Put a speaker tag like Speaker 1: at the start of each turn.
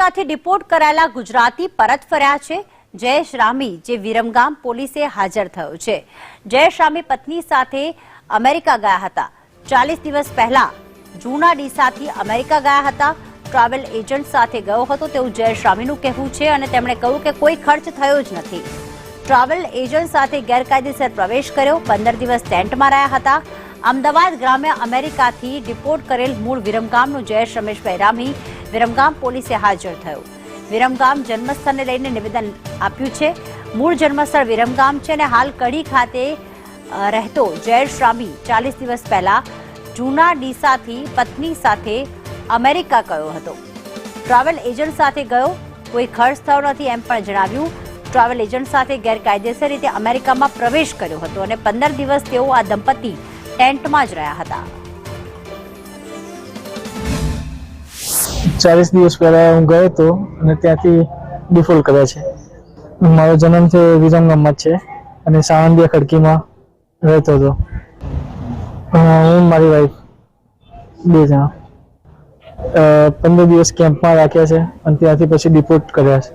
Speaker 1: અમેરિકાથી ડિપોર્ટ કરાયેલા ગુજરાતી પરત ફર્યા છે। જયેશ રામી જે વિરમગામ પોલીસે હાજર થયો છે। જયેશ રામી પત્ની સાથે અમેરિકા ગયા હતા। 40 દિવસ પહેલા જૂના ડીસાથી અમેરિકા ગયા હતા। ટ્રાવેલ એજન્ટ સાથે ગયો હતો તેવું જયેશ રામીનું કહેવું છે અને તેમણે કહ્યું કે કોઈ ખર્ચ થયો જ નથી। ટ્રાવેલ એજન્ટ સાથે ગેરકાયદેસર પ્રવેશ કર્યો। 15 દિવસ ટેન્ટમાં રહ્યા હતા। અમદાવાદ ગ્રામે અમેરિકાથી ડિપોર્ટ કરેલ મૂળ વિરમગામનું જયેશ રમેશભાઈ રામી વિરમગામ પોલીસે હાજર થયો। વિરમગામ જન્મસ્થળને લઈને નિવેદન આપ્યું છે। મૂળ જન્મસ્થળ વિરમગામ છે અને હાલ કડી ખાતે રહેતો જયેશ રામી 40 દિવસ પહેલા જૂના ડીસાથી પત્ની સાથે અમેરિકા ગયો હતો। ટ્રાવેલ એજન્ટ સાથે ગયો, કોઈ ખર્ચ થયો નથી એમ પણ જણાવ્યું। ટ્રાવેલ એજન્ટ સાથે ગેરકાયદેસર રીતે અમેરિકામાં પ્રવેશ કર્યો હતો અને 15 દિવસ તેઓ આ દંપતી ટેન્ટમાં જ રહ્યા હતા।
Speaker 2: 40 દિવસ પહેલા હું ગયો હતો અને ત્યાંથી ડિફોલ્ટ કર્યા છે। મારો જન્મ છે વિરમગામમાં છે અને સાવંદિયા ખડકીમાં રહેતો હતો। હું મારી વાઈફ 2 જણા 15 દિવસ કેમ્પમાં રાખ્યા છે અને ત્યાંથી પછી ડિપોર્ટ કર્યા છે।